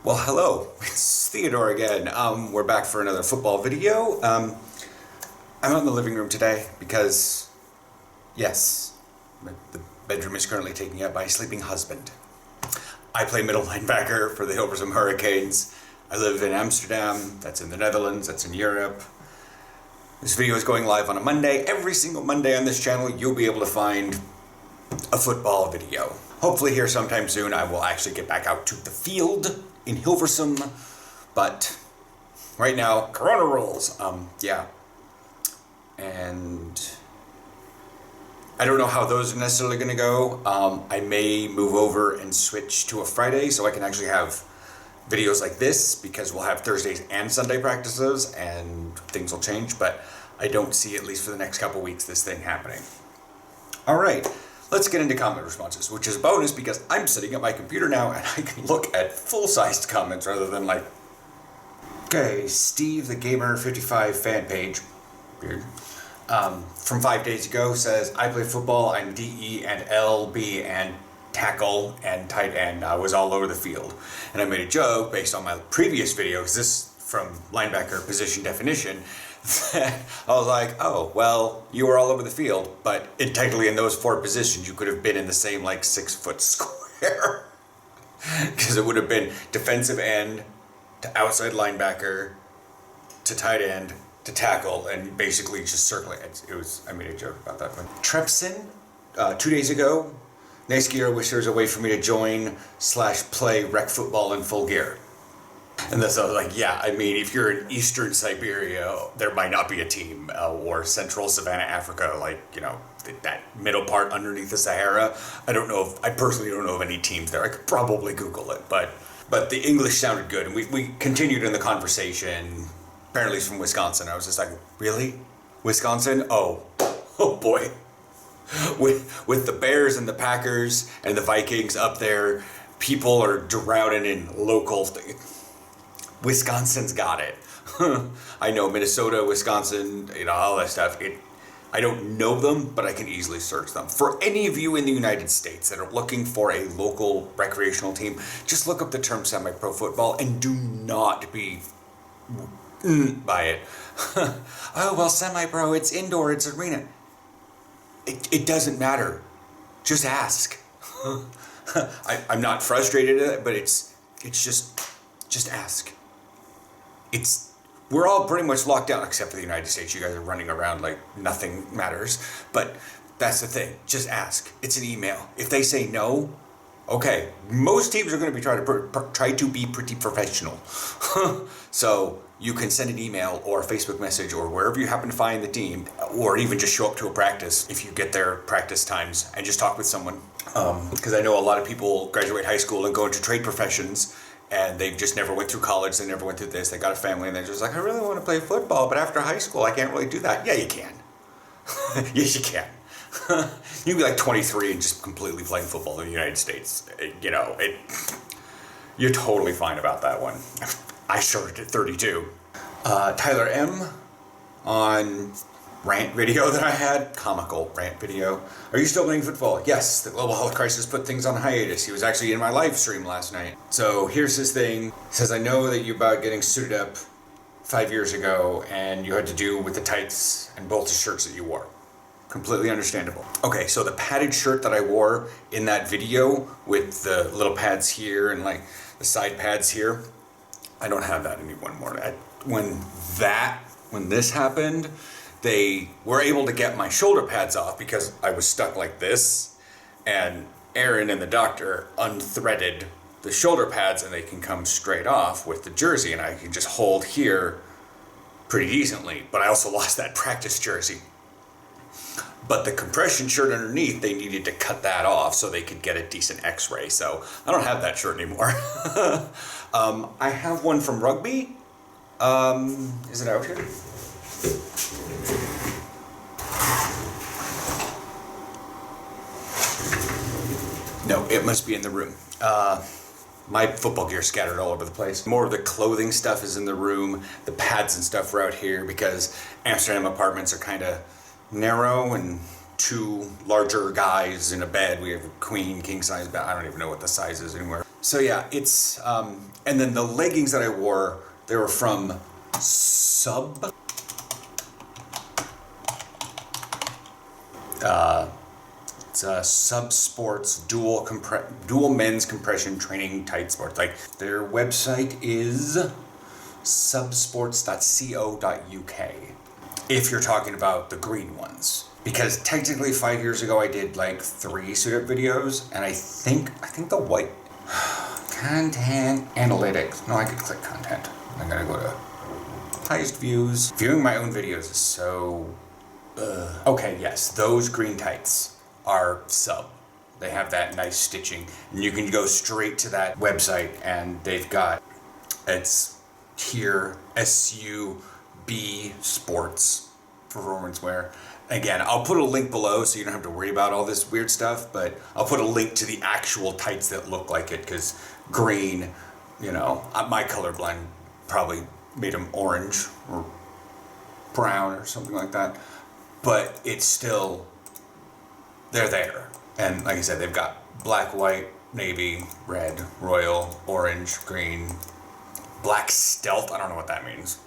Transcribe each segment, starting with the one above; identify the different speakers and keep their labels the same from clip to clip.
Speaker 1: Well, hello, it's Theodore again. We're back for another football video. I'm out in the living room today because, yes, the bedroom is currently taken up by a sleeping husband. I play middle linebacker for the Hilversum Hurricanes. I live in Amsterdam, that's in the Netherlands, that's in Europe. This video is going live on a Monday. Every single Monday on this channel, you'll be able to find a football video. Hopefully here sometime soon, I will actually get back out to the field in Hilversum, but right now, Corona rules. Yeah. And I don't know how those are necessarily going to go. I may move over and switch to a Friday so I can actually have videos like this, because we'll have Thursdays and Sunday practices and things will change, but I don't see, at least for the next couple weeks, this thing happening. All right. Let's get into comment responses, which is a bonus because I'm sitting at my computer now and I can look at full-sized comments rather than like... Okay, Steve the Gamer 55 fan page, weird, from 5 days ago says, I play football, I'm DE and LB and tackle and tight end. I was all over the field. And I made a joke based on my previous video, because this from linebacker position definition, I was like, oh, well, you were all over the field, but technically in those four positions, you could have been in the same, like, 6-foot square. Because it would have been defensive end to outside linebacker to tight end to tackle, and basically just circling it. I made a joke about that one. Trepson, 2 days ago, nice gear, wish there was a way for me to join/play rec football in full gear. And that's like, yeah, I mean, if you're in Eastern Siberia, there might not be a team, or Central Savannah, Africa, like, you know, that middle part underneath the Sahara. I personally don't know of any teams there. I could probably Google it, but the English sounded good, and we continued in the conversation. Apparently he's from Wisconsin. I was just like, really? Wisconsin? Oh boy. With the Bears and the Packers and the Vikings up there, people are drowning in local Wisconsin's got it. I know Minnesota, Wisconsin, you know, all that stuff. I don't know them, but I can easily search them. For any of you in the United States that are looking for a local recreational team, just look up the term semi-pro football and do not be by it. Oh, well, semi-pro, it's indoor, it's arena. It doesn't matter. Just ask. I'm not frustrated at it, but it's just ask. We're all pretty much locked down, except for the United States. You guys are running around like nothing matters. But that's the thing. Just ask. It's an email. If they say no, okay. Most teams are going to be try to be pretty professional. So you can send an email or a Facebook message or wherever you happen to find the team, or even just show up to a practice if you get their practice times and just talk with someone. Because I know a lot of people graduate high school and go into trade professions, and they just never went through college, they never went through this, they got a family, and they're just like, I really want to play football, but after high school, I can't really do that. Yeah, you can. Yes, you can. You can be like 23 and just completely playing football in the United States. You know, you're totally fine about that one. I started at 32. Tyler M. on rant video that I had, comical rant video. Are you still playing football? Yes, the global health crisis put things on hiatus. He was actually in my live stream last night. So here's his thing. He says, I know that you about getting suited up 5 years ago and you had to do with the tights and both the shirts that you wore. Completely understandable. Okay, so the padded shirt that I wore in that video with the little pads here and like the side pads here, I don't have that anymore. When this happened, they were able to get my shoulder pads off because I was stuck like this, and Aaron and the doctor unthreaded the shoulder pads and they can come straight off with the jersey, and I can just hold here pretty decently, but I also lost that practice jersey. But the compression shirt underneath, they needed to cut that off so they could get a decent x-ray, so I don't have that shirt anymore. I have one from rugby. Is it out here? No, it must be in the room. My football gear scattered all over the place. More of the clothing stuff is in the room. The pads and stuff are out here because Amsterdam apartments are kind of narrow and two larger guys in a bed. We have a queen, king size bed. I don't even know what the size is anymore. So yeah, it's, and then the leggings that I wore, they were from Sub. It's a Sub Sports dual men's compression training tight sports. Like, their website is subsports.co.uk. If you're talking about the green ones. Because technically 5 years ago I did like 3 suit-up videos, and I think the white content analytics. No, I could click content. I'm gonna go to highest views. Viewing my own videos is so okay, yes, those green tights are Sub. They have that nice stitching, and you can go straight to that website, and they've got, it's here, SUB Sports performance wear. Again, I'll put a link below so you don't have to worry about all this weird stuff, but I'll put a link to the actual tights that look like it, because green, you know, my colorblind probably made them orange or brown or something like that, but it's still, they're there. And like I said, they've got black, white, navy, red, royal, orange, green, black stealth. I don't know what that means.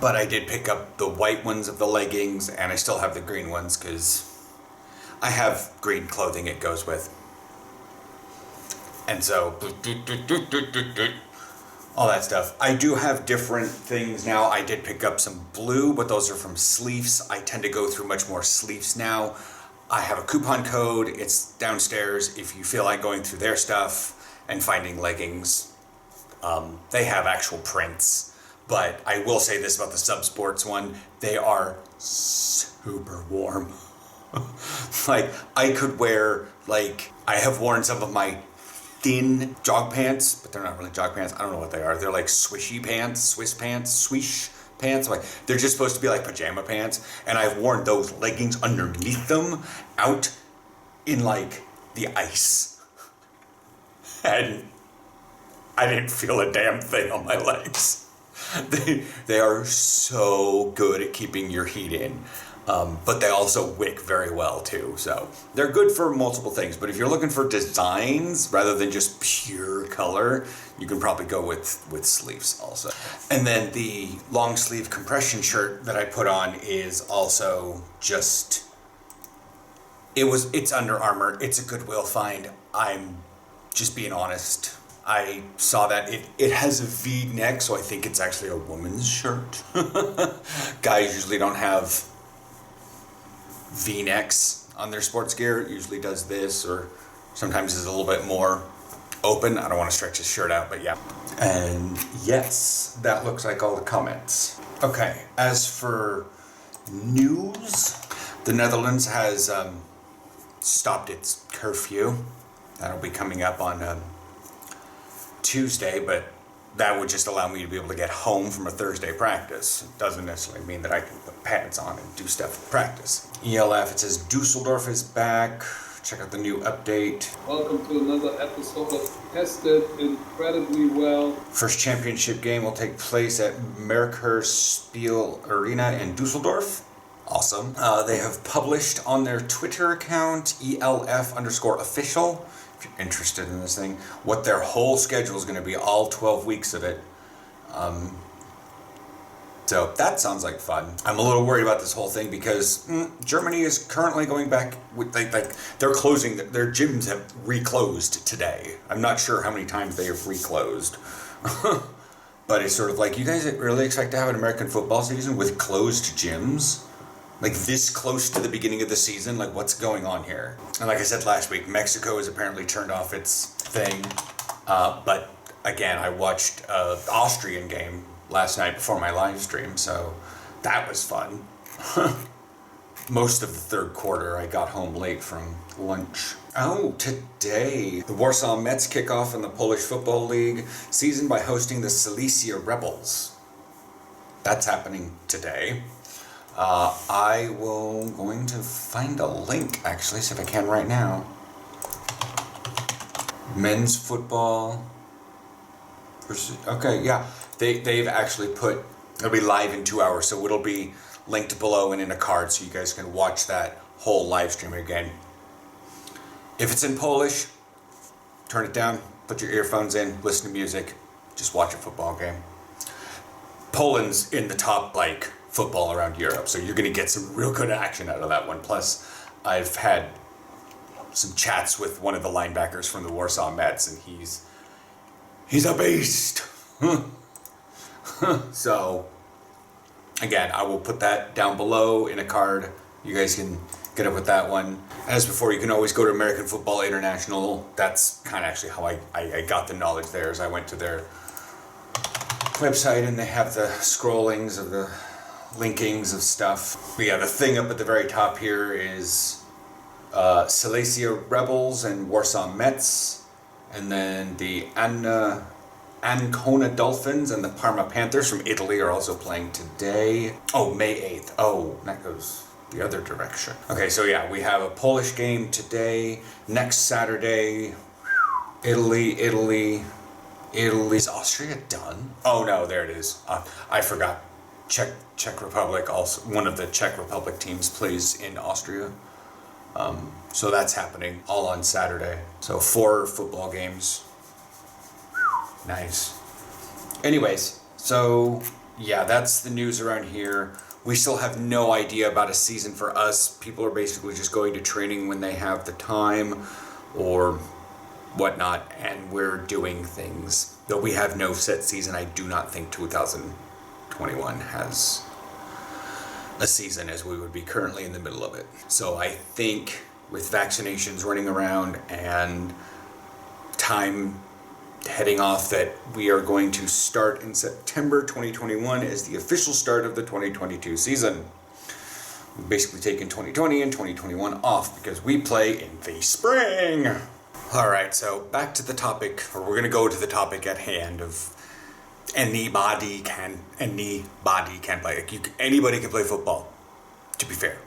Speaker 1: But I did pick up the white ones of the leggings, and I still have the green ones because I have green clothing it goes with. And so, all that stuff. I do have different things now. I did pick up some blue, but those are from Sleeves. I tend to go through much more Sleeves now. I have a coupon code. It's downstairs if you feel like going through their stuff and finding leggings. They have actual prints. But I will say this about the Sub Sports one, they are super warm. Like, I could wear, like, I have worn some of my thin jog pants, but they're not really jog pants. I don't know what they are. They're like swishy pants, Swiss pants, swish pants. Like, they're just supposed to be like pajama pants. And I've worn those leggings underneath them out in like the ice. And I didn't feel a damn thing on my legs. They are so good at keeping your heat in, but they also wick very well too. So they're good for multiple things. But if you're looking for designs rather than just pure color, you can probably go with sleeves also. And then the long sleeve compression shirt that I put on is also just, it's Under Armour. It's a Goodwill find. I'm just being honest. I saw that it has a V neck, so I think it's actually a woman's shirt. Guys usually don't have V necks on their sports gear. It usually does this, or sometimes is a little bit more open. I don't want to stretch his shirt out, but yeah. And yes, that looks like all the comments. Okay, as for news, the Netherlands has stopped its curfew. That'll be coming up on Tuesday, but that would just allow me to be able to get home from a Thursday practice. It doesn't necessarily mean that I can put pads on and do stuff at practice. ELF, it says Dusseldorf is back. Check out the new update.
Speaker 2: Welcome to another episode of Tested Incredibly Well.
Speaker 1: First championship game will take place at Merkur Spiel Arena in Dusseldorf. Awesome. They have published on their Twitter account, ELF_official, if you're interested in this thing, what their whole schedule is going to be, all 12 weeks of it. So that sounds like fun. I'm a little worried about this whole thing because Germany is currently going back with like they're closing, their gyms have reclosed today. I'm not sure how many times they have reclosed. But it's sort of like, you guys really expect to have an American football season with closed gyms? Like this close to the beginning of the season? Like, what's going on here? And like I said last week, Mexico has apparently turned off its thing. But again, I watched the Austrian game last night before my live stream, so that was fun. Most of the third quarter, I got home late from lunch. Oh, today, the Warsaw Mets kick off in the Polish Football League season by hosting the Silesia Rebels. That's happening today. I will going to find a link, actually, see if I can right now. Men's football. Okay, yeah. They've actually put, it'll be live in 2 hours, so it'll be linked below and in a card so you guys can watch that whole live stream again. If it's in Polish, turn it down. put your earphones in, listen to music, just watch a football game. Poland's in the top, like, football around Europe, so you're going to get some real good action out of that one. Plus, I've had some chats with one of the linebackers from the Warsaw Mets, and he's a beast. So, again, I will put that down below in a card. You guys can get up with that one. As before, you can always go to American Football International. That's kind of actually how I got the knowledge there, is I went to their website and they have the scrollings of the linkings of stuff. But yeah, the thing up at the very top here is Silesia Rebels and Warsaw Mets, and then the Ancona Dolphins and the Parma Panthers from Italy are also playing today. Oh, May 8th. Oh, that goes the other direction. Okay, so yeah, we have a Polish game today. Next Saturday, Italy. Is Austria done? Oh no, there it is. I forgot. Czech Republic, also one of the Czech Republic teams plays in Austria. So that's happening all on Saturday. So 4 football games. Nice. Anyways, so yeah, that's the news around here. We still have no idea about a season for us. People are basically just going to training when they have the time or whatnot, and we're doing things. Though we have no set season, I do not think 2021 has a season, as we would be currently in the middle of it. So I think with vaccinations running around and time heading off, that we are going to start in September 2021 as the official start of the 2022 season. We've basically taken 2020 and 2021 off because we play in the spring. All right, so back to the topic, or we're going to go to the topic at hand of anybody can play. Like anybody can play football, to be fair.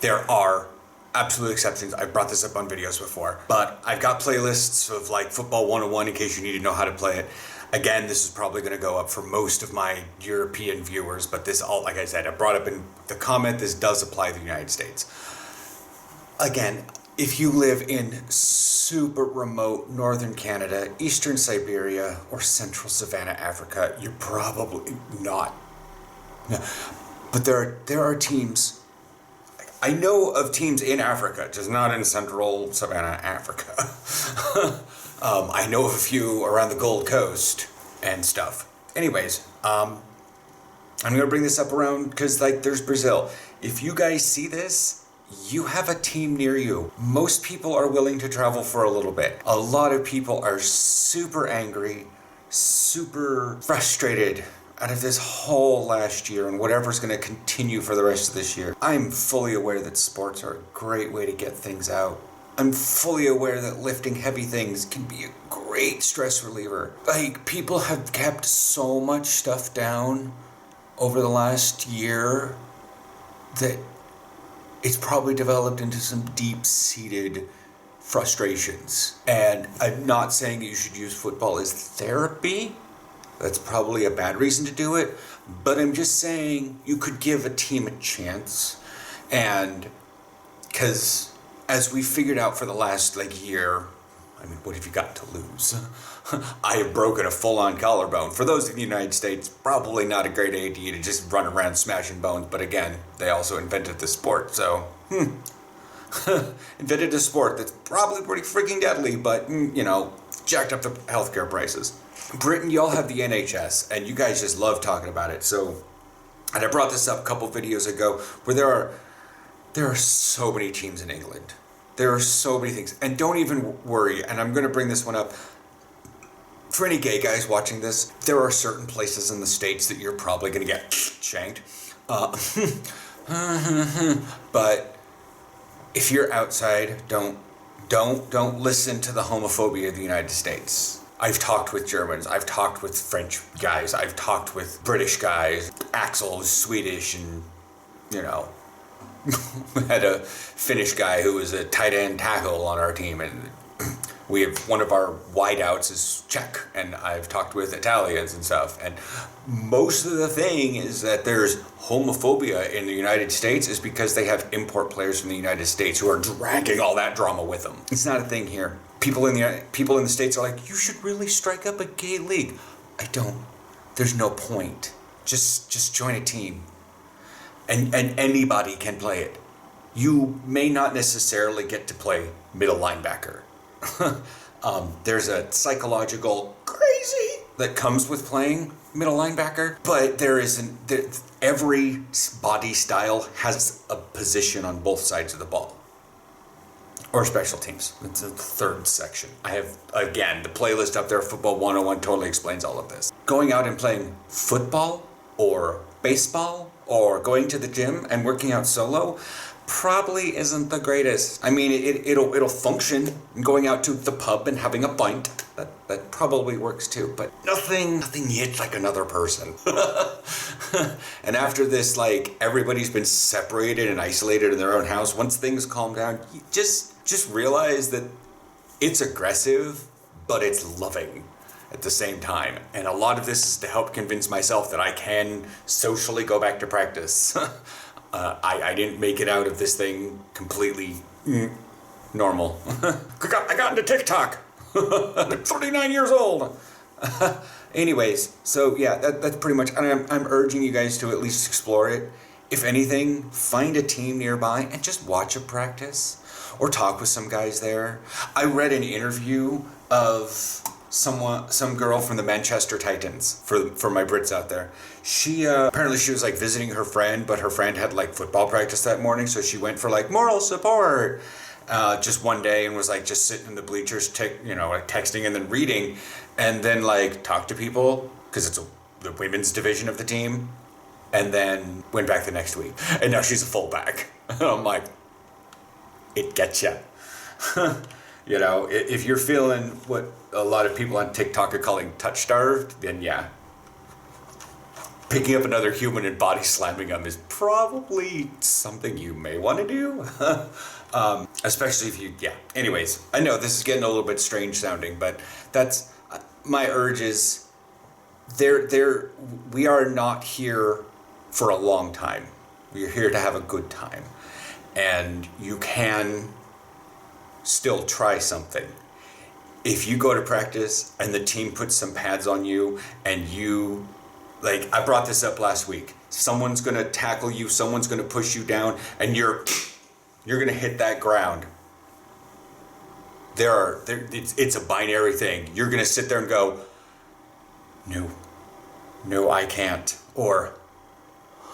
Speaker 1: There are absolute exceptions. I've brought this up on videos before, but I've got playlists of like Football 101 in case you need to know how to play it. Again, this is probably going to go up for most of my European viewers, but this all, like I said, I brought up in the comment, this does apply to the United States. Again, if you live in super remote northern Canada, eastern Siberia, or central Savannah, Africa, you're probably not. But there are teams. I know of teams in Africa, just not in central Savannah, Africa. I know of a few around the Gold Coast and stuff. Anyways, I'm going to bring this up around because, like, there's Brazil. If you guys see this, you have a team near you. Most people are willing to travel for a little bit. A lot of people are super angry, super frustrated out of this whole last year and whatever's going to continue for the rest of this year. I'm fully aware that sports are a great way to get things out. I'm fully aware that lifting heavy things can be a great stress reliever. Like, people have kept so much stuff down over the last year that it's probably developed into some deep-seated frustrations. And I'm not saying that you should use football as therapy. That's probably a bad reason to do it, but I'm just saying you could give a team a chance. And because as we figured out for the last year, I mean, what have you got to lose? I have broken a full-on collarbone. For those in the United States, probably not a great idea to just run around smashing bones, but again, they also invented the sport, so invented a sport that's probably pretty freaking deadly, but jacked up the healthcare prices. Britain, y'all have the NHS, and you guys just love talking about it. So, and I brought this up a couple videos ago, where there are so many teams in England. There are so many things, and don't even worry. And I'm going to bring this one up for any gay guys watching this. There are certain places in the States that you're probably going to get shanked. But if you're outside, don't listen to the homophobia of the United States. I've talked with Germans, I've talked with French guys, I've talked with British guys. Axel is Swedish, and we had a Finnish guy who was a tight end tackle on our team, and we have one of our wideouts is Czech, and I've talked with Italians and stuff. And most of the thing is that there's homophobia in the United States is because they have import players from the United States who are dragging all that drama with them. It's not a thing here. People in the States are like, you should really strike up a gay league. I don't. There's no point. Just join a team. And anybody can play it. You may not necessarily get to play middle linebacker. There's a psychological crazy that comes with playing middle linebacker, but every body style has a position on both sides of the ball. Or special teams. It's a third section. I have, again, the playlist up there, Football 101, totally explains all of this. Going out and playing football or baseball or going to the gym and working out solo probably isn't the greatest. I mean, it'll function. Going out to the pub and having a pint, that probably works too. But nothing yet like another person. And after this, like, everybody's been separated and isolated in their own house. Once things calm down, you just realize that it's aggressive, but it's loving at the same time. And a lot of this is to help convince myself that I can socially go back to practice. I didn't make it out of this thing completely normal. I got into TikTok. I'm 39 years old. Anyways, so yeah, that's pretty much, I'm urging you guys to at least explore it. If anything, find a team nearby and just watch a practice or talk with some guys there. I read an interview of some girl from the Manchester Titans, for my Brits out there. She apparently she was like visiting her friend, but her friend had like football practice that morning, so she went for like moral support just one day and was like just sitting in the bleachers, like texting and then reading, and then like talked to people because it's the women's division of the team, and then went back the next week, and now she's a fullback. And I'm like, it gets ya. You know, if you're feeling what a lot of people on TikTok are calling touch starved, then yeah, picking up another human and body slamming them is probably something you may want to do. Especially if you, yeah. Anyways, I know this is getting a little bit strange sounding, but that's my urge is we are not here for a long time. We're here to have a good time. And you can still try something. If you go to practice and the team puts some pads on you and you, like, I brought this up last week. Someone's going to tackle you, someone's going to push you down, and you're going to hit that ground. It's a binary thing. You're going to sit there and go, no, I can't. Or,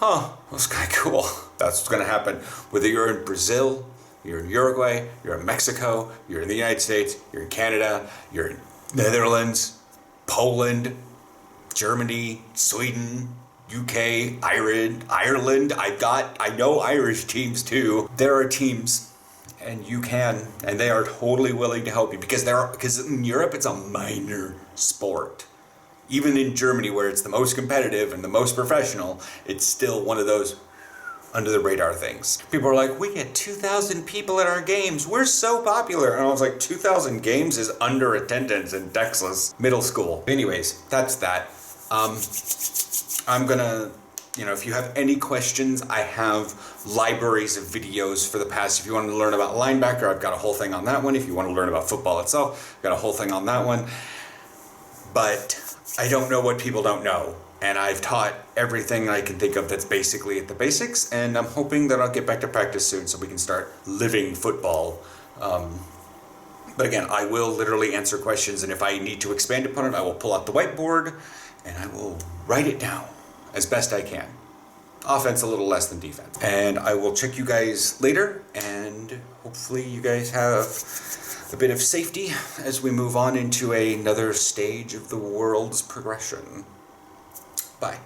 Speaker 1: that's kind of cool. That's what's going to happen. Whether you're in Brazil, you're in Uruguay, you're in Mexico, you're in the United States, you're in Canada, you're in Netherlands, Poland, Germany, Sweden, UK, Ireland. I know Irish teams too. There are teams, and they are totally willing to help you because in Europe it's a minor sport. Even in Germany, where it's the most competitive and the most professional, it's still one of those under the radar things. People are like, we get 2,000 people at our games. We're so popular. And I was like, 2,000 games is under attendance in Texas middle school. Anyways, that's that. I'm gonna, if you have any questions, I have libraries of videos for the past. If you want to learn about linebacker, I've got a whole thing on that one. If you want to learn about football itself, I've got a whole thing on that one. But I don't know what people don't know. And I've taught everything I can think of that's basically at the basics, and I'm hoping that I'll get back to practice soon so we can start living football. But again, I will literally answer questions, and if I need to expand upon it, I will pull out the whiteboard and I will write it down as best I can. Offense a little less than defense. And I will check you guys later, and hopefully you guys have a bit of safety as we move on into another stage of the world's progression. Bye.